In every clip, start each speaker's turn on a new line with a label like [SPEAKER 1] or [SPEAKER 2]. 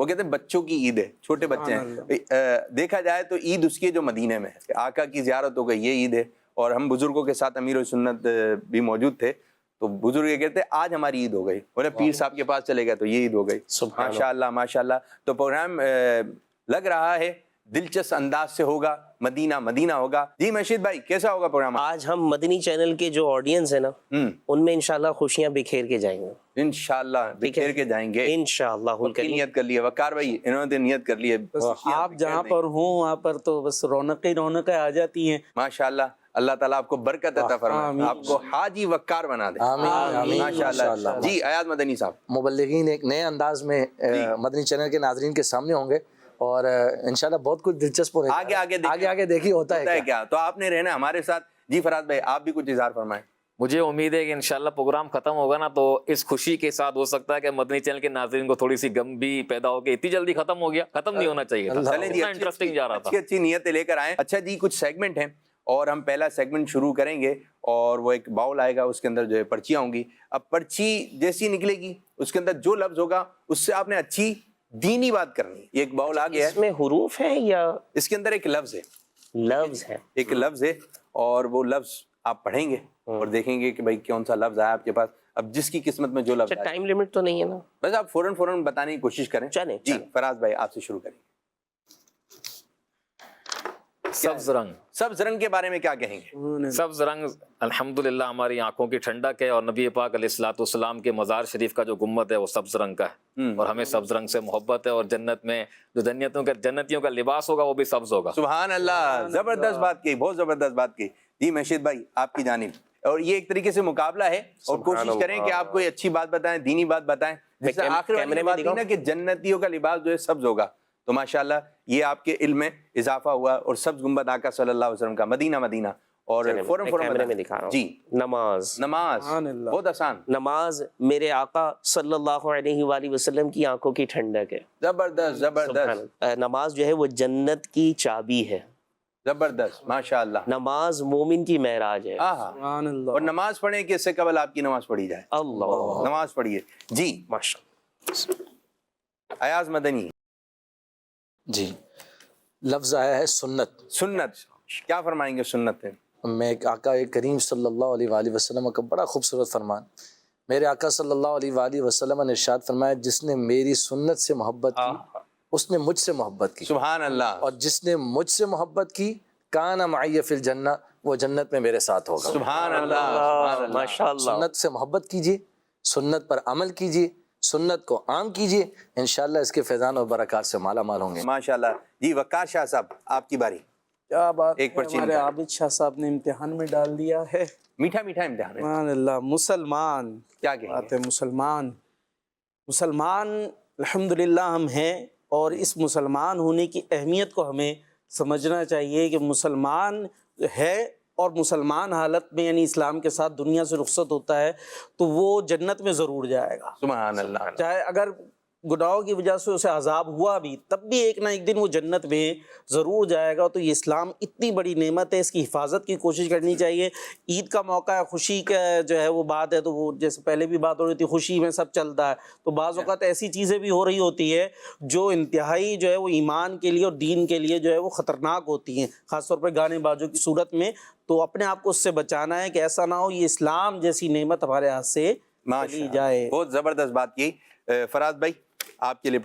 [SPEAKER 1] وہ کہتے ہیں بچوں کی عید ہے، چھوٹے بچے ہیں. دیکھا جائے تو عید اس کی ہے جو مدینے میں ہے. آقا کی زیارت ہو گئی، یہ عید ہے. اور ہم بزرگوں کے ساتھ امیر السنت بھی موجود تھے، تو بزرگ یہ کہتے ہیں آج ہماری عید ہو گئی. بولے پیر صاحب کے پاس چلے گئے تو یہ عید ہو گئی. ماشاء اللہ ماشاء اللہ. تو پروگرام لگ رہا ہے دلچسپ انداز سے ہوگا، مدینہ مدینہ ہوگا. جی مشید بھائی کیسا ہوگا پروگرام؟
[SPEAKER 2] آج ہم مدنی چینل کے جو آڈینس ہے نا ان میں انشاءاللہ خوشیاں بکھیر کے جائیں گے،
[SPEAKER 1] انشاءاللہ بکھیر کے جائیں گے
[SPEAKER 2] انشاءاللہ.
[SPEAKER 1] کی نیت کر لی ہے وقار بھائی، انہوں نے نیت کر لی ہے.
[SPEAKER 3] آپ جہاں پر ہوں وہاں پر تو بس رونقیں آ جاتی ہیں.
[SPEAKER 1] ماشاءاللہ اللہ تعالیٰ آپ کو برکت عطا فرمائے، آپ کو حاجی وقار بنا دے.
[SPEAKER 4] آمین آمین
[SPEAKER 1] ماشاءاللہ. جی ایاز مدنی صاحب،
[SPEAKER 4] مبلغین ایک نئے انداز میں مدنی چینل کے ناظرین کے سامنے ہوں گے اور انشاءاللہ بہت کچھ دلچسپ ہوگا. آگے دیکھیے ہوتا ہے
[SPEAKER 1] کیا. تو آپ نے رہنا ہمارے ساتھ. جی فراز بھائی آپ بھی کچھ اظہار فرمائیں.
[SPEAKER 5] مجھے امید ہے کہ انشاءاللہ پروگرام ختم ہوگا نا تو اس خوشی کے ساتھ ہو سکتا ہے کہ مدنی چینل کے ناظرین کو تھوڑی سی غم بھی پیدا ہو کہ اتنی جلدی ختم ہو گیا. ختم نہیں ہونا چاہیے تھا،
[SPEAKER 1] چلیں جی،
[SPEAKER 5] اتنا انٹرسٹنگ جا رہا تھا.
[SPEAKER 1] اچھی نیتیں لے کر آئیں. اچھا جی کچھ سیگمنٹ ہیں اور ہم پہلا سیگمنٹ شروع کریں گے اور وہ ایک باؤل آئے گا، اس کے اندر جو ہے پرچیاں ہوں گی. اب پرچی جیسی نکلے گی اس کے اندر جو لفظ ہوگا اس سے آپ نے اچھی دینی بات کرنی. یہ ایک باؤل آ گیا
[SPEAKER 2] اس میں حروف ہیں یا
[SPEAKER 1] اس کے اندر ایک لفظ ہے،
[SPEAKER 2] لفظ ہے؟
[SPEAKER 1] ایک لفظ ہے اور وہ لفظ آپ پڑھیں گے اور دیکھیں گے کہ بھائی کون سا لفظ آیا آپ کے پاس. اب جس کی قسمت میں جو لفظ آیا
[SPEAKER 2] ٹائم لمٹ تو نہیں ہے نا؟
[SPEAKER 1] بس آپ فوراً بتانے کی کوشش کریں.
[SPEAKER 2] چلیں
[SPEAKER 1] جی فراز بھائی آپ سے شروع کریں.
[SPEAKER 5] سبز رنگ.
[SPEAKER 1] سبز رنگ کے بارے میں کیا کہیں گے؟
[SPEAKER 5] سبز رنگ الحمدللہ ہماری آنکھوں کی ٹھنڈک ہے اور نبی پاک علیہ الصلوۃ والسلام کے مزار شریف کا جو گنبد ہے وہ سبز رنگ کا ہے اور ہمیں سبز رنگ سے محبت ہے. اور جنت میں جو جنتیوں کا لباس ہوگا وہ بھی سبز ہوگا.
[SPEAKER 1] سبحان اللہ، زبردست بات کی، بہت زبردست بات کی. جی مشید بھائی آپ کی جانب. اور یہ ایک طریقے سے مقابلہ ہے اور کوشش کریں کہ آپ کوئی اچھی بات بتائیں، دینی بات بتائیں. جیسے آخر والی بات تھی نا کہ جنتیوں کا لباس جو ہے سبز ہوگا، تو ماشاءاللہ یہ آپ کے علم میں اضافہ ہوا. اور سبز گنبد آقا صلی اللہ علیہ وسلم کا مدینہ. اور فوراً
[SPEAKER 2] کیمرے میں دکھا رہا ہوں.
[SPEAKER 1] جی
[SPEAKER 2] نماز
[SPEAKER 1] بہت آسان.
[SPEAKER 2] نماز میرے آقا صلی اللہ علیہ وآلہ وسلم کی آنکھوں کی ٹھنڈک ہے.
[SPEAKER 1] زبردست.
[SPEAKER 2] نماز جو ہے وہ جنت کی چابی ہے.
[SPEAKER 1] زبردست ماشاءاللہ.
[SPEAKER 2] نماز مومن کی معراج ہے.
[SPEAKER 1] اور نماز پڑھیں کہ اس سے قبل آپ کی نماز پڑھی جائے.
[SPEAKER 2] اللہ
[SPEAKER 1] نماز پڑھیے. جی
[SPEAKER 2] ماشاءاللہ.
[SPEAKER 1] ایاز مدنی.
[SPEAKER 4] جی لفظ آیا ہے سنت.
[SPEAKER 1] سنت کیا فرمائیں گے سنت میں؟
[SPEAKER 4] میں آقا کریم صلی اللہ علیہ وآلہ وسلم کا بڑا خوبصورت فرمان. میرے آقا صلی اللہ علیہ وآلہ وسلم نے ارشاد فرمایا جس نے میری سنت سے محبت کی اس نے مجھ سے محبت کی.
[SPEAKER 1] سبحان اللہ.
[SPEAKER 4] اور جس نے مجھ سے محبت کی کان معی فی الجنہ، وہ جنت میں میرے ساتھ ہوگا.
[SPEAKER 1] سبحان اللہ
[SPEAKER 2] ماشاءاللہ.
[SPEAKER 4] سنت سے محبت کیجیے، سنت پر عمل کیجیے، سنت کو عام کیجیے، انشاءاللہ اس کے فیضان اور برکات سے مالا مال ہوں گے.
[SPEAKER 1] ماشاءاللہ. جی وقار شاہ صاحب آپ کی باری.
[SPEAKER 3] کیا بات
[SPEAKER 1] ایک پرچی
[SPEAKER 3] ہمارے عابد شاہ صاحب نے امتحان میں ڈال دیا ہے.
[SPEAKER 1] میٹھا امتحان ہے.
[SPEAKER 3] سبحان اللہ. مسلمان
[SPEAKER 1] کیا کہیں
[SPEAKER 3] بات ہے. مسلمان الحمدللہ ہم ہیں اور اس مسلمان ہونے کی اہمیت کو ہمیں سمجھنا چاہیے کہ مسلمان ہے اور مسلمان حالت میں یعنی اسلام کے ساتھ دنیا سے رخصت ہوتا ہے تو وہ جنت میں ضرور جائے گا.
[SPEAKER 1] سبحان اللہ.
[SPEAKER 3] چاہے اگر گناہوں کی وجہ سے اسے عذاب ہوا بھی تب بھی ایک نہ ایک دن وہ جنت میں ضرور جائے گا. تو یہ اسلام اتنی بڑی نعمت ہے، اس کی حفاظت کی کوشش کرنی چاہیے. عید کا موقع ہے، خوشی کا جو ہے وہ بات ہے، تو وہ جیسے پہلے بھی بات ہو رہی تھی خوشی میں سب چلتا ہے، تو بعض اوقات ایسی چیزیں بھی ہو رہی ہوتی ہے جو انتہائی جو ہے وہ ایمان کے لیے اور دین کے لیے جو ہے وہ خطرناک ہوتی ہیں، خاص طور پر گانے بازوں کی صورت میں. تو اپنے آپ کو اس سے بچانا ہے کہ ایسا نہ ہو یہ اسلام جیسی نعمت ہمارے ہاتھ سے چلی جائے.
[SPEAKER 1] بہت زبردست بات کی. فراز بھائی آپ کے لیے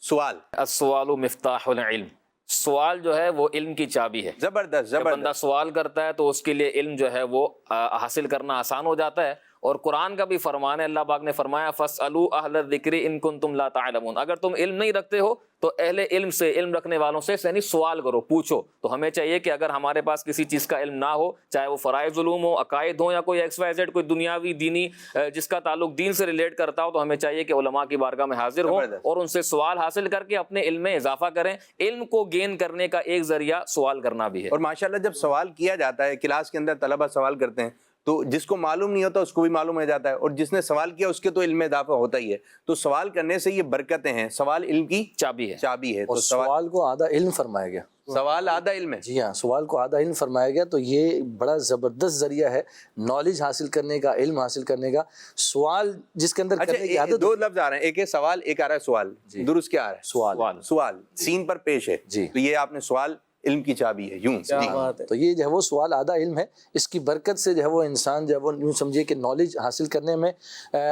[SPEAKER 1] سوال.
[SPEAKER 5] السوال مفتاح العلم. سوال جو ہے وہ علم کی چابی ہے.
[SPEAKER 1] زبردست
[SPEAKER 5] جب بندہ
[SPEAKER 1] زبردست.
[SPEAKER 5] سوال کرتا ہے تو اس کے لیے علم جو ہے وہ حاصل کرنا آسان ہو جاتا ہے. اور قرآن کا بھی فرمان ہے، اللہ پاک نے فرمایا فَاسْأَلُوا أَهْلَ الذِّكْرِ إِن كُنتُمْ لَا تَعْلَمُونَ. اگر تم علم نہیں رکھتے ہو تو اہل علم سے، علم رکھنے والوں سے یعنی سوال کرو، پوچھو. تو ہمیں چاہیے کہ اگر ہمارے پاس کسی چیز کا علم نہ ہو، چاہے وہ فرائض علوم ہو، عقائد ہوں، یا کوئی ایکس وائی زیڈ کوئی دنیاوی دینی جس کا تعلق دین سے ریلیٹ کرتا ہو، تو ہمیں چاہیے کہ علماء کی بارگاہ میں حاضر ہوں اور ان سے سوال حاصل کر کے اپنے علم میں اضافہ کریں. علم کو گین کرنے کا ایک ذریعہ سوال کرنا بھی ہے.
[SPEAKER 1] اور ماشاءاللہ جب سوال کیا جاتا ہے کلاس کے اندر، طلبہ سوال کرتے ہیں تو جس کو معلوم نہیں ہوتا اس کو بھی معلوم ہو جاتا ہے، اور جس نے سوال کیا اس کے تو علم میں اضافہ ہوتا ہی ہے. تو سوال کرنے سے یہ برکتیں ہیں. سوال علم کی
[SPEAKER 5] چابی ہے.
[SPEAKER 1] چابی ہے.
[SPEAKER 4] اور
[SPEAKER 1] تو
[SPEAKER 4] سوال کو آدھا علم فرمایا گیا.
[SPEAKER 1] سوال آدھا علم ہے.
[SPEAKER 4] جی ہاں، سوال کو آدھا علم فرمایا گیا. تو یہ بڑا زبردست ذریعہ ہے نالج حاصل کرنے کا، علم حاصل کرنے کا. سوال جس کے اندر کرنے کی
[SPEAKER 1] اچھا
[SPEAKER 4] عادت.
[SPEAKER 1] دو لفظ آ رہے ہیں، ایک ہے سوال، ایک آ رہا ہے سوال. درست کیا آ رہا ہے؟
[SPEAKER 4] سوال.
[SPEAKER 1] سوال سین پر پیش ہے.
[SPEAKER 4] جی.
[SPEAKER 1] تو یہ آپ نے سوال علم کی چابی ہے. یوں
[SPEAKER 3] کیا بات ہے.
[SPEAKER 4] تو یہ جو ہے وہ سوال آدھا علم ہے. اس کی برکت سے جو ہے وہ انسان جو ہے وہ یوں سمجھیے کہ نالج حاصل کرنے میں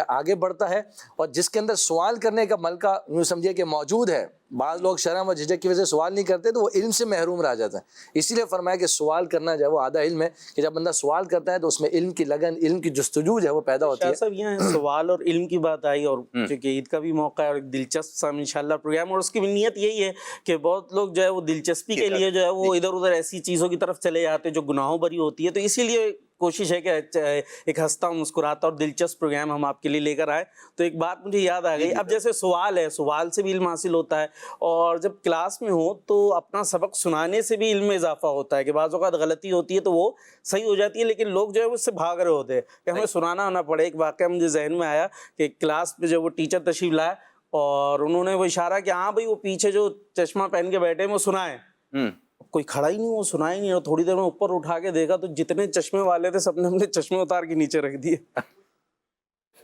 [SPEAKER 4] آگے بڑھتا ہے. اور جس کے اندر سوال کرنے کا ملکہ یوں سمجھیے کہ موجود ہے، بعض لوگ شرم و جھجک کی وجہ سے سوال نہیں کرتے تو وہ علم سے محروم رہ جاتا ہے. اسی لیے فرمایا کہ سوال کرنا جو ہے وہ آدھا علم ہے، کہ جب بندہ سوال کرتا ہے تو اس میں علم کی لگن، علم کی جستجو جو ہے وہ پیدا ہوتی ہے.
[SPEAKER 3] سب یہاں سوال اور علم کی بات آئی، اور چونکہ عید کا بھی موقع ہے اور ایک دلچسپ سا انشاءاللہ پروگرام، اور اس کی نیت یہی ہے کہ بہت لوگ جو ہے وہ دلچسپی کے لیے جو ہے وہ ادھر ادھر ایسی چیزوں کی طرف چلے جاتے جو گناہوں بھری ہوتی ہے. تو اسی لیے کوشش ہے کہ ایک ہنستا مسکراتا اور دلچسپ پروگرام ہم آپ کے لیے لے کر آئے. تو ایک بات مجھے یاد آ گئی، اب جیسے سوال ہے، سوال سے بھی علم حاصل ہوتا ہے، اور جب کلاس میں ہو تو اپنا سبق سنانے سے بھی علم میں اضافہ ہوتا ہے کہ بعض اوقات غلطی ہوتی ہے تو وہ صحیح ہو جاتی ہے، لیکن لوگ جو ہے اس سے بھاگ رہے ہوتے ہیں کہ ہمیں سنانا نہ پڑے. ایک واقعہ مجھے ذہن میں آیا کہ کلاس میں جو وہ ٹیچر تشریف لائے اور انہوں نے وہ اشارہ کہ ہاں بھائی وہ پیچھے جو چشمہ پہن کے بیٹھے ہیں وہ سنائیں. کوئی کھڑا ہی نہیں، وہ سنا ہی نہیں. اور تھوڑی دیر میں اوپر اٹھا کے دیکھا تو جتنے چشمے والے تھے سب نے ہم نے چشمے اتار کے نیچے رکھ دیے.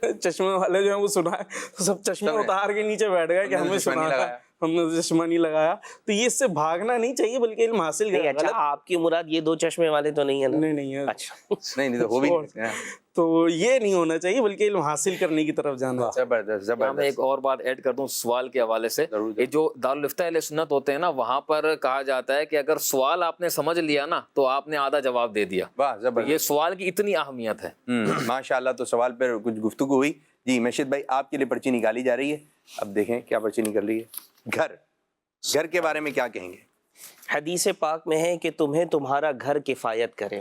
[SPEAKER 3] چشمے والے جو ہیں وہ سنائے تو سب چشمے اتار کے نیچے بیٹھ گئے کہ ہمیں سنایا، ہم نے چشمہ نہیں لگایا. تو یہ اس سے بھاگنا نہیں چاہیے بلکہ علم حاصل کرنا.
[SPEAKER 2] اچھا آپ کی مراد یہ دو چشمے والے تو نہیں ہے نا؟
[SPEAKER 3] نہیں ہے.
[SPEAKER 2] اچھا
[SPEAKER 1] نہیں تو وہ بھی
[SPEAKER 3] تو یہ نہیں ہونا چاہیے بلکہ علم حاصل کرنے کی طرف جانا.
[SPEAKER 1] زبردست
[SPEAKER 5] میں
[SPEAKER 1] زبردست.
[SPEAKER 5] ایک اور بات ایڈ کر دوں سوال کے حوالے سے. یہ جو دارالفتہ اہل سنت ہوتے ہیں نا، وہاں پر کہا جاتا ہے کہ اگر سوال آپ نے سمجھ لیا نا تو آپ نے آدھا جواب دے دیا.
[SPEAKER 1] واہ زبردست.
[SPEAKER 5] یہ سوال کی اتنی اہمیت ہے.
[SPEAKER 1] ماشاءاللہ. تو سوال پر کچھ گفتگو ہوئی. جی مشید بھائی آپ کے لیے پرچی نکالی جا رہی ہے. اب دیکھیں کیا پرچی نکل رہی ہے. گھر کے بارے میں کیا کہیں گے؟
[SPEAKER 2] حدیث پاک میں ہے کہ تمہیں تمہارا گھر کفایت کرے،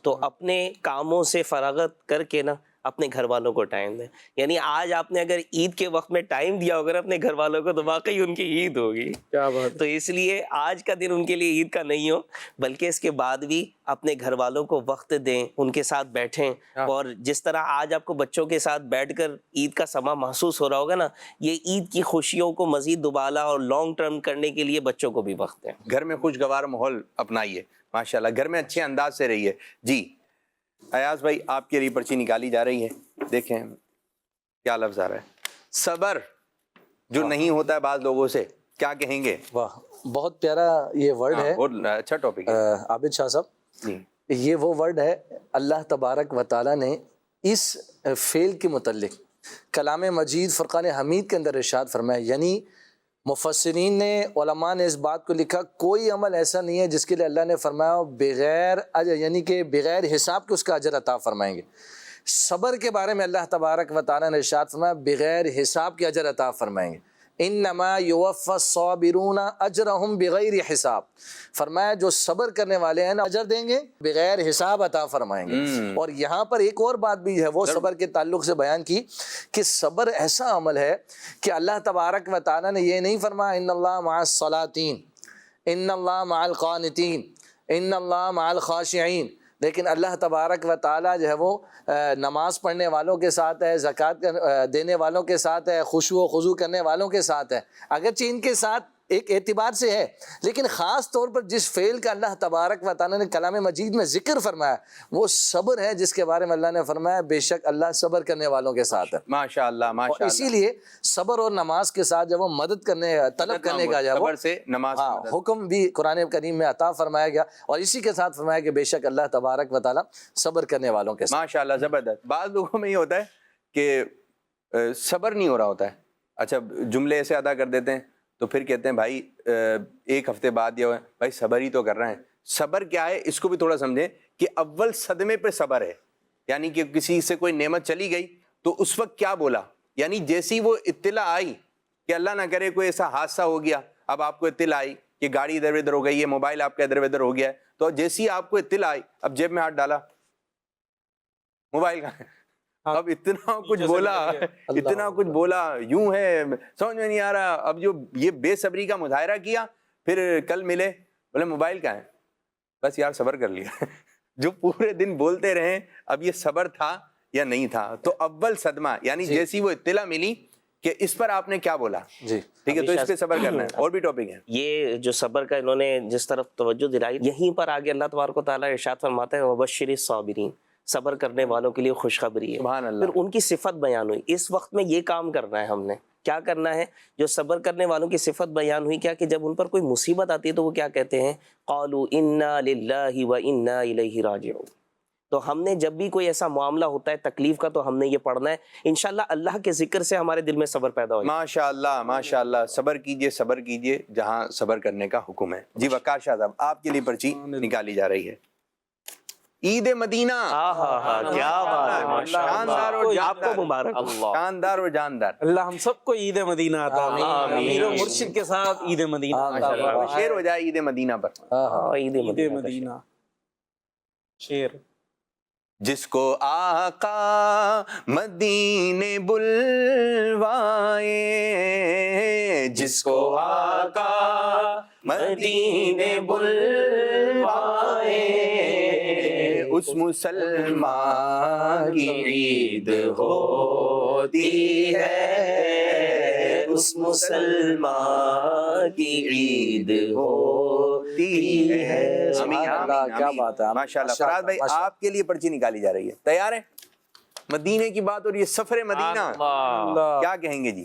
[SPEAKER 2] تو اپنے کاموں سے فراغت کر کے نا اپنے گھر والوں کو ٹائم دیں. یعنی آج آپ نے اگر عید کے وقت میں ٹائم دیا ہوگا اپنے گھر والوں کو تو واقعی ان کی عید ہوگی.
[SPEAKER 3] کیا بات.
[SPEAKER 2] تو اس لیے آج کا دن ان کے لیے عید کا نہیں ہو، بلکہ اس کے بعد بھی اپنے گھر والوں کو وقت دیں، ان کے ساتھ بیٹھیں. اور جس طرح آج آپ کو بچوں کے ساتھ بیٹھ کر عید کا سما محسوس ہو رہا ہوگا نا، یہ عید کی خوشیوں کو مزید دوبالا اور لانگ ٹرم کرنے کے لیے بچوں کو بھی وقت دیں.
[SPEAKER 1] گھر میں خوشگوار ماحول اپنائیے. ماشاءاللہ گھر میں اچھے انداز سے رہیے. جی ایاز بھائی آپ کے لیے پرچی نکالی جا رہی ہے. دیکھیں کیا لفظ آ رہا ہے. صبر جو نہیں ہوتا ہے بعض لوگوں سے، کیا کہیں گے؟
[SPEAKER 4] واہ بہت پیارا یہ ورڈ ہے.
[SPEAKER 1] بہت اچھا ٹاپک ہے.
[SPEAKER 4] عابد شاہ صاحب، یہ وہ ورڈ ہے اللہ تبارک و تعالیٰ نے اس فعل کے متعلق کلام مجید فرقان حمید کے اندر ارشاد فرمایا. یعنی مفسرین نے، علماء نے اس بات کو لکھا کوئی عمل ایسا نہیں ہے جس کے لیے اللہ نے فرمایا بغیر اجر، یعنی کہ بغیر حساب کے اس کا اجر عطا فرمائیں گے. صبر کے بارے میں اللہ تبارک و تعالیٰ نے ارشاد فرمایا بغیر حساب کے اجر عطا فرمائیں گے. انما یوفی الصابرون اجرہم بغیر حساب. فرمایا جو صبر کرنے والے ہیں نا اجر دیں گے بغیر حساب عطا فرمائیں گے. اور یہاں پر ایک اور بات بھی ہے وہ صبر کے تعلق سے بیان کی کہ صبر ایسا عمل ہے کہ اللہ تبارک و تعالیٰ نے یہ نہیں فرمایا ان اللہ مع الصالحین، ان اللہ مع القانتین، ان اللہ مع الخاشعین، لیکن اللہ تبارک و تعالیٰ جو ہے وہ نماز پڑھنے والوں کے ساتھ ہے، زکوٰۃ دینے والوں کے ساتھ ہے، خشوع و خضوع کرنے والوں کے ساتھ ہے. اگرچہ ان کے ساتھ ایک اعتبار سے ہے، لیکن خاص طور پر جس فعل کا اللہ تبارک و تعالیٰ نے کلام مجید میں ذکر فرمایا وہ صبر ہے، جس کے بارے میں اللہ نے فرمایا بے شک اللہ صبر کرنے والوں کے ساتھ ہے.
[SPEAKER 1] ماشاءاللہ
[SPEAKER 4] اور
[SPEAKER 1] ماشاءاللہ.
[SPEAKER 4] اسی لیے صبر اور نماز کے ساتھ جب وہ مدد کرنے، طلب کرنے کا جب
[SPEAKER 1] صبر سے نماز کی مدد.
[SPEAKER 4] حکم بھی قرآن کریم میں عطا فرمایا گیا، اور اسی کے ساتھ فرمایا کہ بے شک اللہ تبارک و تعالیٰ صبر کرنے والوں کے ساتھ.
[SPEAKER 1] ماشاءاللہ زبردست. بعض لوگوں میں یہ ہوتا ہے کہ صبر نہیں ہو رہا ہوتا ہے. اچھا جملے ایسے ادا کر دیتے ہیں تو پھر کہتے ہیں بھائی ایک ہفتے بعد یہ بھائی صبر ہی تو کر رہے ہیں. صبر کیا ہے اس کو بھی تھوڑا سمجھیں کہ اول صدمے پہ صبر ہے. یعنی کہ کسی سے کوئی نعمت چلی گئی تو اس وقت کیا بولا، یعنی جیسی وہ اطلاع آئی کہ اللہ نہ کرے کوئی ایسا حادثہ ہو گیا، اب آپ کو اطلاع آئی کہ گاڑی ادھر ادھر ہو گئی ہے، موبائل آپ کا ادھر ادھر ہو گیا ہے، تو جیسی آپ کو اطلاع آئی اب جیب میں ہاتھ ڈالا، موبائل کا اب اتنا کچھ بولا، اتنا کچھ بولا، یوں ہے سمجھ میں نہیں آ رہا. اب جو یہ بے صبری کا مظاہرہ کیا، پھر کل ملے بولے موبائل کا ہے، بس یار صبر کر لیا. جو پورے دن بولتے رہے اب یہ صبر تھا یا نہیں تھا. تو اول صدمہ یعنی جیسی وہ اطلاع ملی کہ اس پر آپ نے کیا بولا.
[SPEAKER 4] جی
[SPEAKER 1] ٹھیک ہے, تو اس پہ صبر کرنا ہے. اور بھی ٹاپک ہیں.
[SPEAKER 2] یہ جو صبر کا انہوں نے جس طرف توجہ دلائی, یہیں پر آگے اللہ تبارک و تعالیٰ ارشاد فرماتا ہے وبشر الصابرین, صبر کرنے والوں کے لیے خوشخبری ہے.
[SPEAKER 1] سبحان اللہ.
[SPEAKER 2] پھر ان کی صفت بیان ہوئی. اس وقت میں یہ کام کرنا ہے ہم نے, کیا کرنا ہے؟ جو صبر کرنے والوں کی صفت بیان ہوئی, کیا کہ جب ان پر کوئی مصیبت آتی ہے تو وہ کیا کہتے ہیں؟ قالوا انا للہ و انا الیہ راجعون. تو ہم نے جب بھی کوئی ایسا معاملہ ہوتا ہے تکلیف کا, تو ہم نے یہ پڑھنا ہے. انشاءاللہ اللہ کے ذکر سے ہمارے دل میں صبر پیدا ہوگا.
[SPEAKER 1] ماشاءاللہ ماشاءاللہ. صبر کیجئے صبر کیجئے جہاں صبر کرنے کا حکم ہے. جی وقار شاہ صاحب, آپ کے لیے پرچی نکالی جا رہی ہے. عید مدینہ,
[SPEAKER 2] کیا بات ہے,
[SPEAKER 1] شاندار اور
[SPEAKER 2] آپ کو مبارک.
[SPEAKER 1] شاندار اور جاندار.
[SPEAKER 3] اللہ ہم سب کو عید مدینہ عطا فرمائے. امیر و مرشد کے ساتھ عید مدینہ عطا فرمائے.
[SPEAKER 1] شیر ہو جائے عید مدینہ پر.
[SPEAKER 2] عید
[SPEAKER 3] عید مدینہ شیر.
[SPEAKER 1] جس کو آقا مدینے بلوائے, جس کو آقا مدینے بلوائے, اس مسلمان کی عید ہوتی ہے, اس مسلمان کی عید ہوتی ہے.
[SPEAKER 4] کیا بات ہے.
[SPEAKER 1] ماشاءاللہ. فراز بھائی آپ کے لیے پرچی نکالی جا رہی ہے, تیار ہیں؟ مدینے کی بات اور یہ سفر مدینہ, کیا کہیں گے جی؟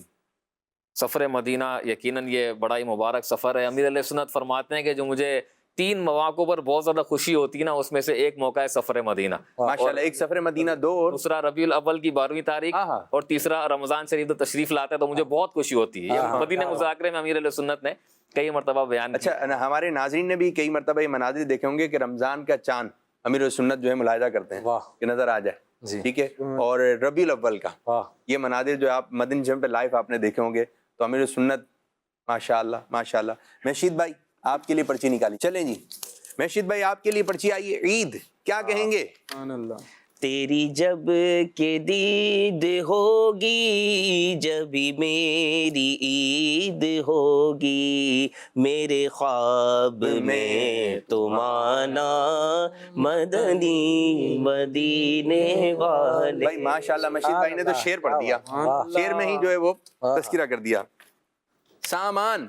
[SPEAKER 5] سفر مدینہ یقیناً یہ بڑا ہی مبارک سفر ہے. امیر علیہ سنت فرماتے ہیں کہ جو مجھے 3 مواقع پر بہت زیادہ خوشی ہوتی ہے نا, اس میں سے ایک موقع ہے سفر مدینہ.
[SPEAKER 1] ماشاءاللہ. ایک سفر مدینہ, دو اور
[SPEAKER 5] دوسرا ربیع الاول کی 12ویں تاریخ, اور تیسرا رمضان شریف تشریف لاتا ہے, تو مجھے بہت خوشی ہوتی ہے. یہ مدینہ مذاکرے میں امیر علیہ سنت نے کئی مرتبہ بیان کیا.
[SPEAKER 1] اچھا, ہمارے ناظرین نے بھی کئی مرتبہ یہ مناظر دیکھے ہوں گے کہ رمضان کا چاند امیر علیہ سنت جو ہے ملاحظہ کرتے ہیں کہ نظر آ جائے. ٹھیک ہے, اور ربیع الاول کا یہ مناظر جو آپ مدنی چینل پہ لائیو آپ نے دیکھے ہوں گے, تو امیر علیہ سنت ماشاءاللہ ماشاءاللہ. مشید بھائی آپ کے لیے پرچی نکالی. چلیں جی مشید بھائی, آپ کے لیے پرچی آئی ہے. عید کیا کہیں گے؟
[SPEAKER 2] تیری جب کہ دید ہوگی, جبھی میری عید ہوگی, میرے خواب میں تم آنا مدنی مدینے والے.
[SPEAKER 1] بھائی ماشاءاللہ مشید بھائی نے تو شعر پڑھ دیا, شعر میں ہی جو ہے وہ تذکرہ کر دیا. سامان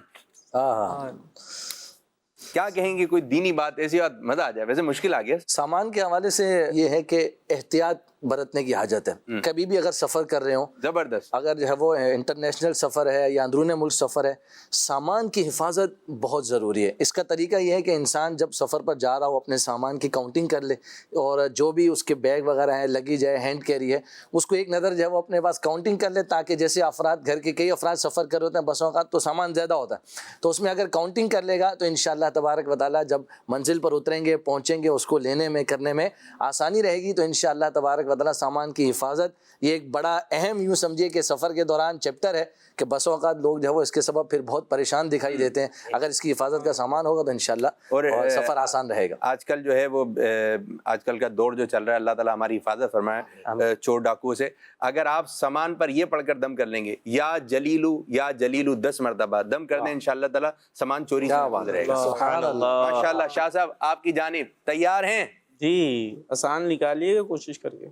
[SPEAKER 1] کیا کہیں گے؟ کوئی دینی بات ایسی بات مزہ آ جائے. ویسے مشکل آ گیا.
[SPEAKER 4] سامان کے حوالے سے یہ ہے کہ احتیاط برتنے کی حاجت ہے. کبھی بھی اگر سفر کر رہے ہوں,
[SPEAKER 1] زبردست,
[SPEAKER 4] اگر جو ہے وہ انٹرنیشنل سفر ہے یا اندرون ملک سفر ہے, سامان کی حفاظت بہت ضروری ہے. اس کا طریقہ یہ ہے کہ انسان جب سفر پر جا رہا ہو اپنے سامان کی کاؤنٹنگ کر لے, اور جو بھی اس کے بیگ وغیرہ ہیں, لگیج ہے, ہینڈ کیری ہے, اس کو ایک نظر جو ہے وہ اپنے پاس کاؤنٹنگ کر لے, تاکہ جیسے افراد گھر کے کئی افراد سفر کر رہے ہوتے ہیں بسوں کا, تو سامان زیادہ ہوتا ہے, تو اس میں اگر کاؤنٹنگ کر لے گا تو انشاءاللہ تبارک و تعالیٰ جب منزل پر اتریں گے, پہنچیں گے, اس کو لینے میں کرنے میں آسانی رہے گی. تو انشاءاللہ تبارک و تعالیٰ سامان کی حفاظت یہ ایک بڑا اہم یوں سمجھیے کہ سفر کے دوران چیپٹر ہے, کہ بسوں کا لوگ جو ہے وہ اس کے سبب پھر بہت پریشان دکھائی دیتے ہیں. اگر اس کی حفاظت کا سامان ہوگا تو انشاءاللہ اور سفر آسان رہے گا.
[SPEAKER 1] آج کل جو ہے وہ آج کل کا دور جو چل رہا ہے, اللہ تعالیٰ ہماری حفاظت فرمائے چور ڈاکو سے. اگر آپ سامان پر یہ پڑھ کر دم کر لیں گے, یا جلیلو 10 مرتبہ دم کر دیں, انشاءاللہ تعالیٰ سامان چوری سے محفوظ رہے گا.
[SPEAKER 4] سبحان اللہ.
[SPEAKER 1] ماشاءاللہ. شاہ صاحب آپ کی جانب تیار ہیں؟
[SPEAKER 3] جی آسان نکالیے گا کوشش کر کے.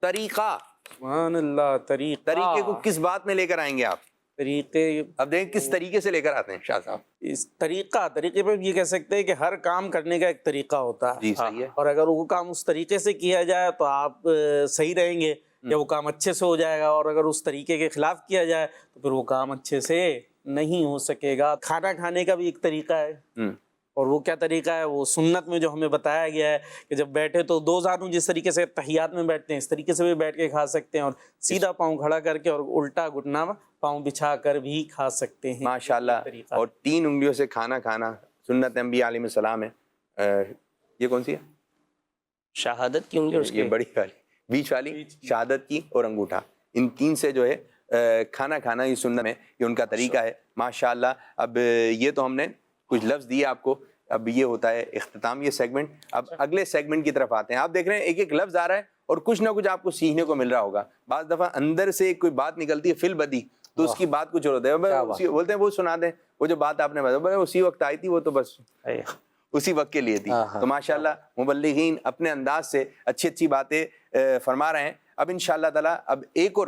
[SPEAKER 1] طریقہ,
[SPEAKER 3] سبحان اللہ.
[SPEAKER 1] طریقے کو کس بات میں لے کر آئیں گے آپ؟
[SPEAKER 3] طریقے,
[SPEAKER 1] اب دیکھیں کس طریقے سے لے کر آتے ہیں شاہ صاحب.
[SPEAKER 3] اس طریقے پہ یہ کہہ سکتے ہیں کہ ہر کام کرنے کا ایک طریقہ ہوتا ہے.
[SPEAKER 1] جی صحیح ہے.
[SPEAKER 3] اور اگر وہ کام اس طریقے سے کیا جائے تو آپ صحیح رہیں گے, یا وہ کام اچھے سے ہو جائے گا. اور اگر اس طریقے کے خلاف کیا جائے تو پھر وہ کام اچھے سے نہیں ہو سکے گا. کھانا کھانے کا بھی ایک طریقہ ہے, اور وہ کیا طریقہ ہے؟ وہ سنت میں جو ہمیں بتایا گیا ہے کہ جب بیٹھے تو 2 زانو جس طریقے سے تحیات میں بیٹھتے ہیں اس طریقے سے بھی بیٹھ کے کھا سکتے ہیں, اور سیدھا پاؤں کھڑا کر کے اور الٹا گھٹنا پاؤں بچھا کر بھی کھا سکتے ہیں.
[SPEAKER 1] ماشاءاللہ. اور 3 انگلیوں سے کھانا کھانا سنت انبیاء علیہ السلام ہے. یہ کون سی ہے؟
[SPEAKER 2] شہادت کی انگلی,
[SPEAKER 1] یہ بڑی والی, بیچ والی, شہادت کی اور انگوٹھا, ان 3 سے جو ہے کھانا کھانا یہ سنت میں, یہ ان کا طریقہ ہے. ماشاءاللہ. اب یہ تو ہم نے کچھ لفظ دیے آپ کو, اب یہ ہوتا ہے اختتام یہ سیگمنٹ. اب اگلے سیگمنٹ کی طرف آتے ہیں. آپ دیکھ رہے ہیں ایک ایک لفظ آ رہا ہے اور کچھ نہ کچھ آپ کو سیکھنے کو مل رہا ہوگا. بعض دفعہ اندر سے کوئی بات نکلتی ہے فل بدی, تو اس کی بات کچھ اور ہوتا ہے, بولتے ہیں وہ سنا دیں, وہ جو بات آپ نے بتایا اسی وقت آئی تھی, وہ تو بس اسی وقت کے لیے تھی. تو ماشاءاللہ مبلغین اپنے انداز سے اچھی اچھی باتیں فرما رہے ہیں. اب انشاءاللہ تعالیٰ اب ایک اور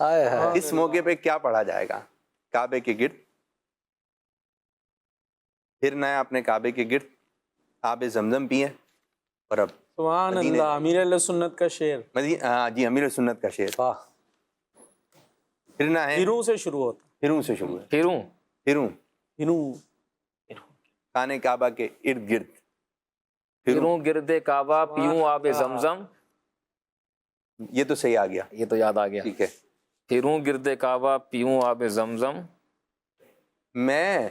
[SPEAKER 4] آئے ہائے
[SPEAKER 1] اس موقع پہ کیا پڑھا جائے گا؟ کعبے کے گرد پھرنا ہے، اپنے کعبے کے گرد آب زمزم پیے، اور اب
[SPEAKER 3] سبحان
[SPEAKER 1] مدینے-
[SPEAKER 3] اللہ، امیر علیہ سنت کا شعر
[SPEAKER 1] ہاں جی، امیر سنت کا شعر،
[SPEAKER 4] واہ
[SPEAKER 1] پھرنا ہے،
[SPEAKER 3] ہروں سے شروع ہوتا
[SPEAKER 1] پھروں سے شروع ہے،
[SPEAKER 5] پھروں
[SPEAKER 1] پھروں
[SPEAKER 3] ہروں
[SPEAKER 1] خانہ کعبہ کے ارد گرد،
[SPEAKER 5] پھروں گرد کعبہ پیوں آب زمزم،
[SPEAKER 1] یہ تو صحیح آ گیا،
[SPEAKER 5] یہ تو یاد آ گیا،
[SPEAKER 1] ٹھیک ہے۔
[SPEAKER 5] پھروں گرد کعبہ پیوں آب زمزم،
[SPEAKER 1] میں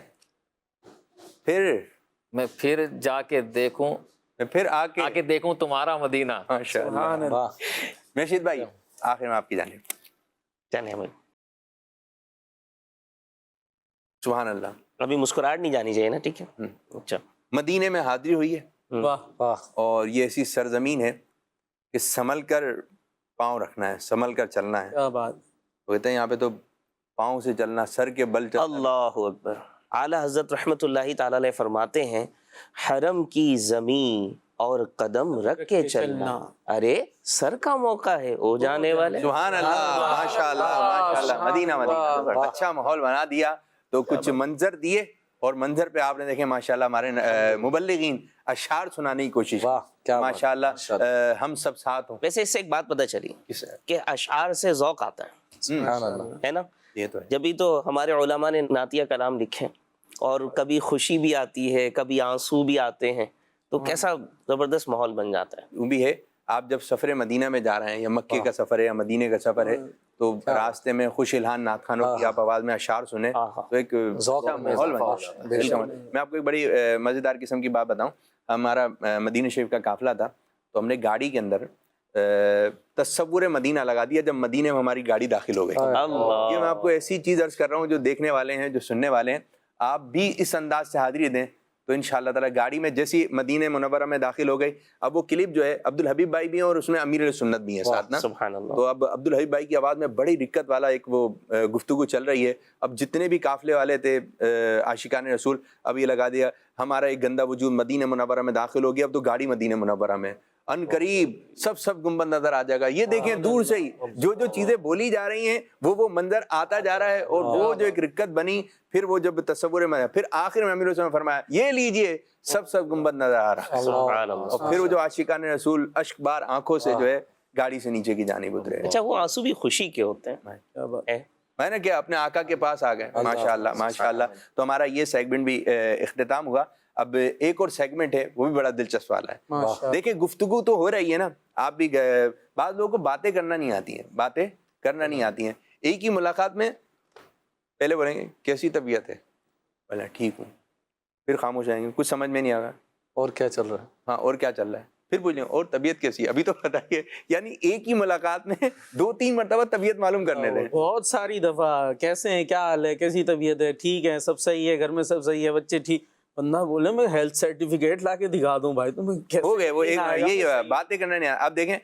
[SPEAKER 5] پھر جا کے دیکھوں،
[SPEAKER 1] پھر آ
[SPEAKER 5] آ کے دیکھوں تمہارا مدینہ۔
[SPEAKER 1] ماشاء اللہ۔
[SPEAKER 3] سبحان اللہ۔
[SPEAKER 4] واہ
[SPEAKER 1] مرشد بھائی آخر میں آپ کی جانب،
[SPEAKER 2] چلیں ہمیں
[SPEAKER 1] سبحان اللہ۔
[SPEAKER 2] ابھی مسکراہٹ نہیں جانی چاہیے نا، ٹھیک ہے؟ اچھا،
[SPEAKER 1] مدینے میں حاضری ہوئی ہے،
[SPEAKER 3] واہ
[SPEAKER 4] واہ
[SPEAKER 1] اور یہ ایسی سرزمین ہے کہ سنبھل کر پاؤں رکھنا ہے، سنبھل کر چلنا ہے۔
[SPEAKER 3] کیا بات،
[SPEAKER 1] وہ کہتے ہیں یہاں پہ تو پاؤں سے چلنا، سر کے بل چلنا۔
[SPEAKER 2] اللہ اکبر۔ اعلیٰ حضرت رحمۃ اللہ تعالی علیہ فرماتے ہیں، حرم کی زمین اور قدم رکھ کے چلنا، ارے سر کا موقع ہے او جانے والے۔
[SPEAKER 1] سبحان اللہ، ماشاء اللہ، ماشاء اللہ، مدینہ مدینہ، اچھا ماحول بنا دیا تو کچھ منظر دیے، اور منظر پہ آپ نے دیکھیں ماشاء اللہ ہمارے مبلغین اشعار سنانے کی کوشش،
[SPEAKER 4] واہ کیا بات،
[SPEAKER 1] ماشاء اللہ، ہم سب ساتھ ہوں۔
[SPEAKER 2] ویسے اس سے ایک بات پتہ چلی کہ اشعار سے ذوق آتا ہے،
[SPEAKER 4] سبحان اللہ،
[SPEAKER 2] ہے نا؟
[SPEAKER 1] یہ تو ہے۔
[SPEAKER 2] جبھی تو ہمارے علماء نے نعتیہ کلام لکھے، اور کبھی خوشی بھی آتی ہے، کبھی آنسو بھی آتے ہیں، تو کیسا زبردست ماحول بن جاتا ہے۔
[SPEAKER 1] وہ بھی ہے، آپ جب سفر مدینہ میں جا رہے ہیں، یا مکے کا سفر ہے یا مدینے کا سفر ہے، تو راستے میں خوش الحان نعت خانوں کی آپ آواز میں اشعار سنیں تو ایک
[SPEAKER 4] ذوق
[SPEAKER 1] اچھا
[SPEAKER 4] میں
[SPEAKER 1] ماحول بن
[SPEAKER 4] اضافہ
[SPEAKER 1] جاتا ہے۔
[SPEAKER 4] بے شک۔
[SPEAKER 1] میں آپ کو ایک بڑی مزیدار قسم کی بات بتاؤں، ہمارا مدینہ شریف کا قافلہ تھا، تو ہم نے گاڑی کے اندر تصور مدینہ لگا دیا جب مدینے میں ہماری گاڑی داخل ہو گئی۔ یہ میں آپ کو ایسی چیز عرض کر رہا ہوں، جو دیکھنے والے ہیں، جو سننے والے ہیں، آپ بھی اس انداز سے حاضری دیں تو انشاءاللہ تعالیٰ گاڑی میں جیسی مدینہ منورہ میں داخل ہو گئی، اب وہ کلپ جو ہے عبدالحبیب بھائی بھی ہیں اور اس میں امیر سنت بھی ہیں ساتھ نا،
[SPEAKER 2] سبحان اللہ۔
[SPEAKER 1] تو اب عبدالحبیب بھائی کی آواز میں بڑی دقت والا ایک وہ گفتگو چل رہی ہے، اب جتنے بھی قافلے والے تھے عاشقان رسول، اب یہ لگا دیا ہمارا ایک گندا وجود مدینہ منورہ میں داخل ہو گیا، اب تو گاڑی مدینہ منورہ میں، ان قریب سب گنبد نظر آ جائے گا۔ یہ دیکھیں دور سے ہی جو چیزیں بولی جا رہی ہیں وہ منظر آتا جا رہا ہے، اور وہ جو ایک رکت بنی، پھر وہ جب تصور میں، پھر آخر میں امیر حسین نے فرمایا یہ لیجئے سب گنبد نظر آ رہا ہے،
[SPEAKER 2] سبحان اللہ۔
[SPEAKER 1] اور پھر وہ جو عاشقان رسول اشک بار آنکھوں سے جو ہے گاڑی سے نیچے کی جانب اترے۔
[SPEAKER 2] اچھا، وہ آنسو بھی خوشی کے ہوتے ہیں،
[SPEAKER 3] کیا بات،
[SPEAKER 1] میں نے کیا اپنے آقا کے پاس آ گئے، ماشاءاللہ ماشاءاللہ۔ تو ہمارا یہ سیگمنٹ بھی اختتام ہوا، اب ایک اور سیگمنٹ ہے، وہ بھی بڑا دلچسپ والا ہے۔
[SPEAKER 3] ماشاء
[SPEAKER 1] دیکھیں گفتگو تو ہو رہی ہے نا، آپ بھی بعض لوگوں کو باتیں کرنا نہیں آتی ہیں، باتیں کرنا نہیں آتی ہیں، ایک ہی ملاقات میں پہلے بولیں گے کیسی طبیعت ہے، بولا ٹھیک ہوں، پھر خاموش رہیں گے، کچھ سمجھ میں نہیں آ رہا،
[SPEAKER 4] اور کیا چل رہا ہے،
[SPEAKER 1] ہاں اور کیا چل رہا ہے، پھر پوچھیں اور طبیعت کیسی ہے، ابھی تو بتائیے، یعنی ایک ہی ملاقات میں 2-3 مرتبہ طبیعت معلوم کرنے دیں۔
[SPEAKER 3] بہت ساری دفعہ کیسے ہیں، کیا حال ہے، کیسی طبیعت ہے، ٹھیک ہے، سب صحیح ہے، گھر میں سب صحیح ہے، بچے ٹھیک، بندہ بولے میں ہیلتھ سرٹیفکیٹ لا کے دکھا دوں بھائی، تمہیں
[SPEAKER 1] ہو گئے وہ ایک یہی باتیں کرنا نہیں۔ اب دیکھیں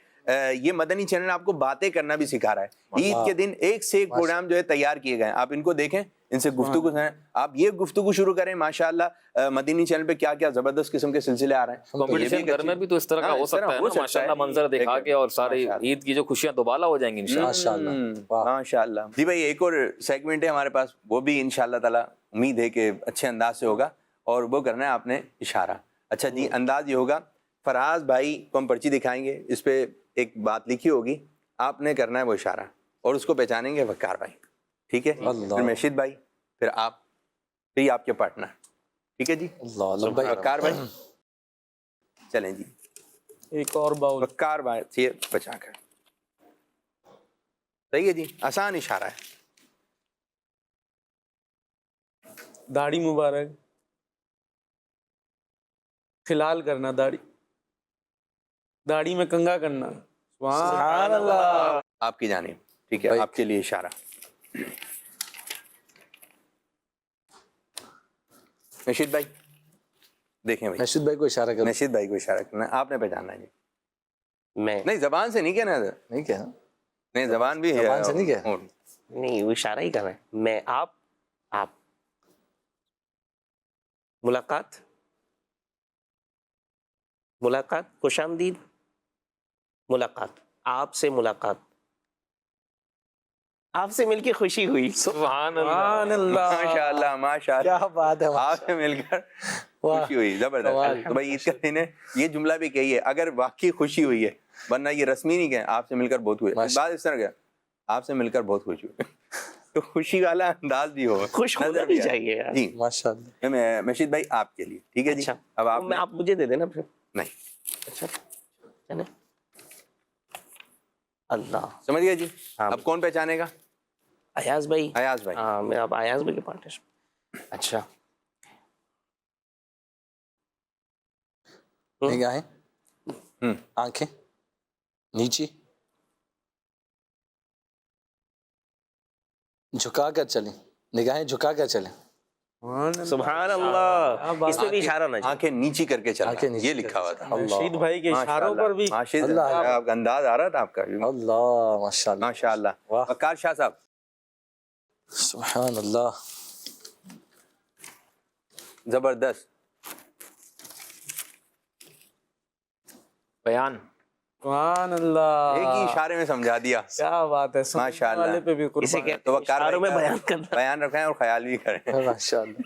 [SPEAKER 1] یہ مدنی چینل آپ کو باتیں کرنا بھی سکھا رہا ہے، عید کے دن ایک سے ایک پروگرام جو ہے تیار کیے گئے ہیں، آپ ان کو دیکھیں، ان سے گفتگو سنیں، آپ یہ گفتگو شروع کریں، ماشاءاللہ مدنی چینل پہ کیا کیا زبردست قسم کے سلسلے آ رہے ہیں۔
[SPEAKER 5] کمپٹیشن گھر میں بھی تو اس طرح کا ہو سکتا ہے نا، ماشاءاللہ منظر دکھا کے، اور سارے عید کی جو خوشیاں دوبالا ہو جائیں گی انشاءاللہ۔
[SPEAKER 4] ماشاءاللہ،
[SPEAKER 1] ماشاءاللہ جی بھائی، ایک اور سیگمنٹ ہے ہمارے پاس، وہ بھی انشاءاللہ تعالی امید ہے کہ اچھے انداز سے ہوگا، اور وہ کرنا ہے آپ نے اشارہ۔ اچھا جی، انداز یہ ہوگا، فراز بھائی کو ہم پرچی دکھائیں گے، اس پہ ایک بات لکھی ہوگی، آپ نے کرنا ہے وہ اشارہ، اور اس کو پہچانیں گے وقار بھائی، ٹھیک ہے؟ پھر مرشد بھائی، پھر آپ، پھر یہ آپ کے پارٹنر، ٹھیک ہے جی؟
[SPEAKER 4] اللہ بھائی،
[SPEAKER 1] وقار بھائی چلیں جی،
[SPEAKER 3] ایک اور باؤل،
[SPEAKER 1] وقار بھائی سے بچا کر، صحیح ہے جی، آسان اشارہ ہے۔
[SPEAKER 3] داڑھی مبارک، خلال کرنا، داڑھی میں کنگھا کرنا، سبحان اللہ۔
[SPEAKER 1] آپ کی جانب، ٹھیک ہے، آپ کے لیے اشارہ۔ نشید بھائی دیکھیں بھائی،
[SPEAKER 4] نشید بھائی کو اشارہ کرو،
[SPEAKER 1] نشید بھائی کو اشارہ کرنا ہے، آپ نے پہچاننا ہے جی،
[SPEAKER 2] میں
[SPEAKER 1] نہیں زبان سے نہیں کہنا ہے،
[SPEAKER 4] نہیں کیا
[SPEAKER 1] نہیں زبان بھی ہے،
[SPEAKER 4] زبان سے نہیں کیا؟
[SPEAKER 2] نہیں، وہ اشارہ ہی کرنا ہے، میں، آپ ملاقات، خوش آمدید، ملاقات، آپ سے ملاقات، آپ سے مل کے خوشی ہوئی.
[SPEAKER 5] سبحان اللہ.
[SPEAKER 3] سبحان اللہ.
[SPEAKER 1] ماشاء اللہ ماشاء اللہ,
[SPEAKER 4] کیا بات ہے.
[SPEAKER 1] آپ سے مل کر خوشی ہوئی, زبردست. تو بھائی عید کا دن ہے, یہ جملہ بھی کہیے اگر واقعی خوشی ہوئی ہے, ورنہ یہ رسمی نہیں کہ آپ سے مل کر بہت ہوئی. بات اس طرح کیا, آپ سے مل کر بہت خوشی ہوئی, تو خوشی والا انداز بھی ہو,
[SPEAKER 2] خوش ہونا بھی چاہیے یار.
[SPEAKER 1] جی
[SPEAKER 4] ماشاء اللہ.
[SPEAKER 1] مشید بھائی آپ کے لیے ٹھیک ہے جی.
[SPEAKER 2] اچھا,
[SPEAKER 1] اب آپ
[SPEAKER 2] آپ مجھے دے دینا پھر.
[SPEAKER 1] نہیں
[SPEAKER 2] اچھا چلیں. اللہ,
[SPEAKER 1] سمجھ گئے جی.
[SPEAKER 2] ہاں.
[SPEAKER 1] اب کون پہچانے گا؟
[SPEAKER 2] ایاز بھائی.
[SPEAKER 1] ایاز بھائی.
[SPEAKER 2] ہاں میں اب ایاز بھائی کے پارٹنر.
[SPEAKER 4] اچھا, نگاہیں, آنکھیں نیچی, جھکا کر چلیں, نگاہیں جھکا کر چلیں.
[SPEAKER 2] سبحان اللہ, اس پہ بھی اشارہ نہ جائے.
[SPEAKER 1] آنکھیں نیچی کر کے
[SPEAKER 4] آنکھیں
[SPEAKER 1] چلنا,
[SPEAKER 4] نیچی
[SPEAKER 1] یہ
[SPEAKER 4] کر
[SPEAKER 1] لکھا ہوا تھا.
[SPEAKER 3] رشید بھائی کے اشاروں پر بھی.
[SPEAKER 1] ماشاء
[SPEAKER 4] اللہ.
[SPEAKER 1] اللہ, آپ کا انداز آ رہا تھا آپ کا.
[SPEAKER 4] اللہ ماشاء اللہ.
[SPEAKER 1] ماشاء اللہ.
[SPEAKER 4] واہ.
[SPEAKER 1] وقار شاہ صاحب,
[SPEAKER 4] سبحان اللہ.
[SPEAKER 1] زبردست.
[SPEAKER 5] بیان.
[SPEAKER 3] سبحان اللہ.
[SPEAKER 1] ایک ہی اشارے میں سمجھا دیا.
[SPEAKER 3] کیا بات ہے.
[SPEAKER 1] ماشاء اللہ.
[SPEAKER 3] والے پہ بھی
[SPEAKER 2] اسے
[SPEAKER 3] قربان.
[SPEAKER 2] کہتے
[SPEAKER 1] تو
[SPEAKER 2] ہیں
[SPEAKER 1] وقار
[SPEAKER 2] اشاروں میں
[SPEAKER 1] بھائی
[SPEAKER 2] بیان
[SPEAKER 1] کا
[SPEAKER 2] کرنا.
[SPEAKER 1] بیان رکھیں اور خیال بھی کریں.
[SPEAKER 4] ماشاء اللہ.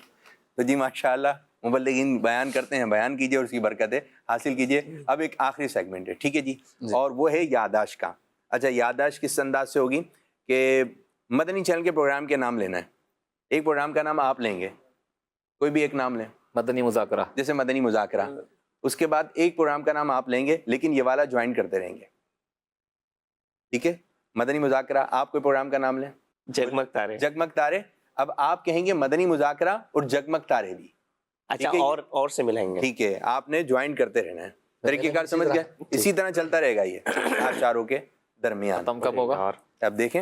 [SPEAKER 1] تو جی ماشاء اللہ, مبلغین بیان کرتے ہیں, بیان کیجئے اور اس کی برکتیں حاصل کیجئے. اب ایک آخری سیگمنٹ ہے, ٹھیک ہے جی, اور وہ ہے یادداشت کا. اچھا, یادداشت کس انداز سے ہوگی کہ مدنی چینل کے پروگرام کے نام لینا ہے. ایک پروگرام کا نام آپ لیں گے, کوئی بھی ایک نام لیں,
[SPEAKER 5] مدنی مذاکرہ.
[SPEAKER 1] جیسے مدنی مذاکرہ. اس کے بعد ایک پروگرام کا نام آپ لیں گے, لیکن یہ والا جوائن کرتے رہیں گے, ٹھیک ہے. مدنی مذاکرہ, آپ کوئی پروگرام کا نام لیں,
[SPEAKER 2] جگمگ تارے.
[SPEAKER 1] جگمگ تارے. اب آپ کہیں گے مدنی مذاکرہ اور جگمگ تارے بھی,
[SPEAKER 2] اچھا,
[SPEAKER 1] ٹھیک ہے.
[SPEAKER 2] اور سے ملائیں گے.
[SPEAKER 1] ٹھیک ہے, آپ نے جوائن کرتے رہنا ہے. طریقہ کار سمجھ گئے؟ اسی طرح چلتا رہے گا یہ چاروں کے درمیان.
[SPEAKER 5] ختم کب ہوگا؟
[SPEAKER 1] اب دیکھیں,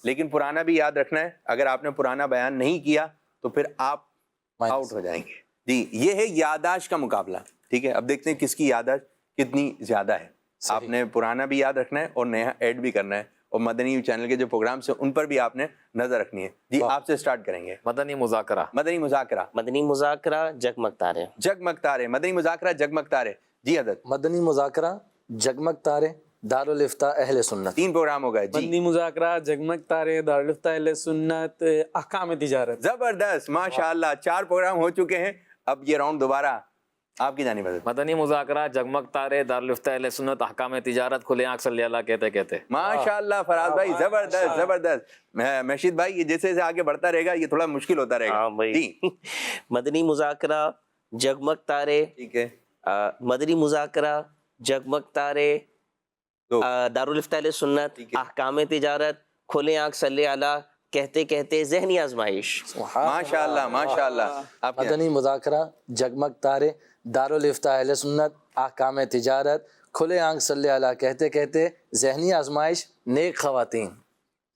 [SPEAKER 1] لیکن پرانا بھی یاد رکھنا ہے. اگر آپ نے پرانا بیان نہیں کیا تو پھر آپ آؤٹ ہو جائیں گے. جی, یہ ہے یادداشت کا مقابلہ, ٹھیک ہے. اب دیکھتے ہیں کس کی یادداشت کتنی زیادہ ہے. آپ نے پرانا بھی یاد رکھنا ہے اور نیا ایڈ بھی کرنا ہے, اور مدنی چینل کے جو پروگرامس ہیں ان پر بھی آپ نے نظر رکھنی ہے. جی, آپ سے سٹارٹ کریں گے.
[SPEAKER 5] مدنی مذاکرہ.
[SPEAKER 1] مدنی مذاکرہ.
[SPEAKER 2] مدنی مذاکرہ جگمگ تارے.
[SPEAKER 1] جگمگ تارے. مدنی مذاکرہ جگمگ تارے. جی حضرت.
[SPEAKER 4] مدنی مذاکرہ, جگمگ تارے, دارالافتاء اہل سنت.
[SPEAKER 1] 3 پروگرام ہو گئے. جی,
[SPEAKER 3] مدنی مذاکرہ, جگمگ تارے, دارالافتاء اہل سنت, احکام تجارت.
[SPEAKER 1] زبردست, ماشاء اللہ. 4 پروگرام ہو چکے ہیں. اب یہ راؤنڈ دوبارہ آپ کی جانب.
[SPEAKER 5] مدنی مذاکرہ, جگمگ تارے, دارالافتاء اہل سنت, احکام تجارت, کھلے آنکھ صلی اللہ کہتے کہتے.
[SPEAKER 1] ماشاء اللہ فراز بھائی, زبردست زبردست. مشید بھائی, یہ جیسے جیسے آگے بڑھتا رہے گا یہ تھوڑا مشکل ہوتا رہے گا.
[SPEAKER 2] ہاں بھائی.
[SPEAKER 1] جی,
[SPEAKER 2] مدنی مذاکرہ, جگمگ تارے,
[SPEAKER 1] ٹھیک ہے.
[SPEAKER 2] مدنی مذاکرہ, جگمگ تارے, دارالافتاء اہل سنت, احکام تجارت, کھلے آنکھ صلی اللہ کہتے کہتے, ذہنی آزمائش.
[SPEAKER 1] ماشاء اللہ ماشاء اللہ. آپ کی
[SPEAKER 4] مدنی مذاکرہ, جگمگ تارے, دارالافتاء اہل سنت, احکام تجارت, کھلے آنکھ صلی اللہ کہتے کہتے, ذہنی آزمائش, نیک خواتین.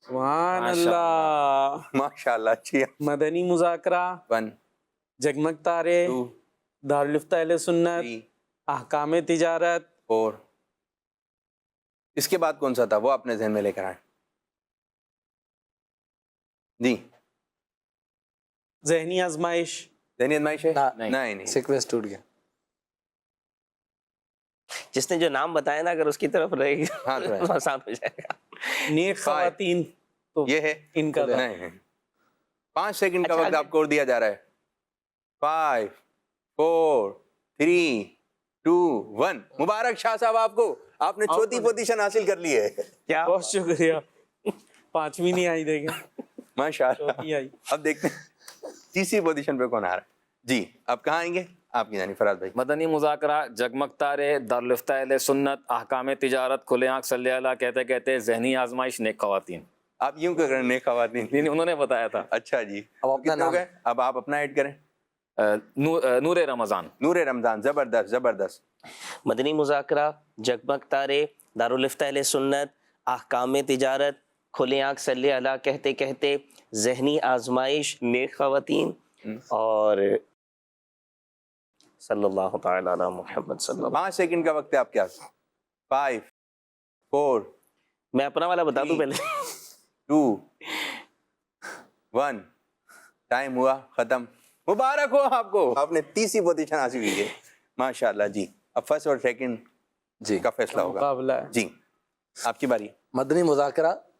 [SPEAKER 3] سبحان اللہ.
[SPEAKER 1] ماشاء اللہ. اچھی.
[SPEAKER 3] مدنی مذاکرہ,
[SPEAKER 1] 1
[SPEAKER 3] جگمگ تارے,
[SPEAKER 1] 2
[SPEAKER 3] دارالافتاء اہل سنت,
[SPEAKER 1] 3
[SPEAKER 3] احکام تجارت.
[SPEAKER 1] 4. اس کے بعد کون سا تھا وہ اپنے ذہن میں لے کر آئیں. جی,
[SPEAKER 3] ذہنی آزمائش.
[SPEAKER 1] ذہنی آزمائش ہے.
[SPEAKER 4] نہیں.
[SPEAKER 1] نہیں.
[SPEAKER 4] سیکوینس ٹوٹ گیا.
[SPEAKER 2] جس نے جو نام بتایا نا, اگر اس کی طرف رہے گی
[SPEAKER 1] ہاں تو
[SPEAKER 2] آسان ہو جائے گا.
[SPEAKER 3] نیک خواتین تو
[SPEAKER 1] یہ ہے
[SPEAKER 3] ان کا تھا.
[SPEAKER 1] نہیں. 5 سیکنڈ کا
[SPEAKER 2] اچھا,
[SPEAKER 1] وقت آپ کو اور دیا جا رہا ہے. 5 4 3 2 1. مبارک شاہ صاحب, آپ کو, آپ نے چوتھی پوزیشن حاصل کر لی ہے.
[SPEAKER 2] کیا
[SPEAKER 3] بہت شکریہ. 5ویں نہیں آئی دیکھیں,
[SPEAKER 1] ماشاء اللہ.
[SPEAKER 3] چوتھی آئی.
[SPEAKER 1] اب دیکھتے ہیں تیسری پوزیشن پہ کون آ رہا ہے. جی, اب کہاں آئیں گے آپ کی جانب فراز بھائی.
[SPEAKER 5] مدنی مذاکرہ, جگمگ تارے, دارالافتاء اہل سنت, احکام تجارت, کھلے آنکھ صلی اللہ کہتے کہتے, ذہنی آزمائش, نیک خواتین.
[SPEAKER 1] آپ یوں کر رہے ہیں, نیک خواتین.
[SPEAKER 5] نہیں, انہوں نے بتایا تھا.
[SPEAKER 1] اچھا جی,
[SPEAKER 4] اب اپنا
[SPEAKER 1] کتنے ہو
[SPEAKER 4] نام.
[SPEAKER 1] گئے؟ اب آپ اپنا ایڈ کریں.
[SPEAKER 5] نور رمضان.
[SPEAKER 1] نور رمضان. زبردست زبردست.
[SPEAKER 2] مدنی مذاکرہ, جگمگ تارے, دارالافتاء اہل سنت, احکام تجارت, کھلے آنکھ صلی اللہ کہتے کہتے, ذہنی آزمائش, نیک خواتین, اور صلی اللہ تعالی علی محمد صلی اللہ.
[SPEAKER 1] 5 سیکنڈ کا وقت ہے آپ کے پاس. 5 4
[SPEAKER 2] میں اپنا والا بتا دوں پہلے.
[SPEAKER 1] 2 1. ٹائم ہوا ختم. مبارک ہو آپ کو, آپ نے تیسری پوزیشن حاصل کی ہے. ماشاء اللہ. جی, اب فرسٹ اور سیکنڈ
[SPEAKER 4] جی,
[SPEAKER 1] کا فیصلہ ہوگا.
[SPEAKER 3] مقابلہ ہے.
[SPEAKER 1] جی, آپ کی باری.
[SPEAKER 4] مدنی مذاکرہ,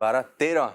[SPEAKER 1] 13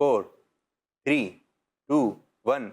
[SPEAKER 1] 4 3 2 1।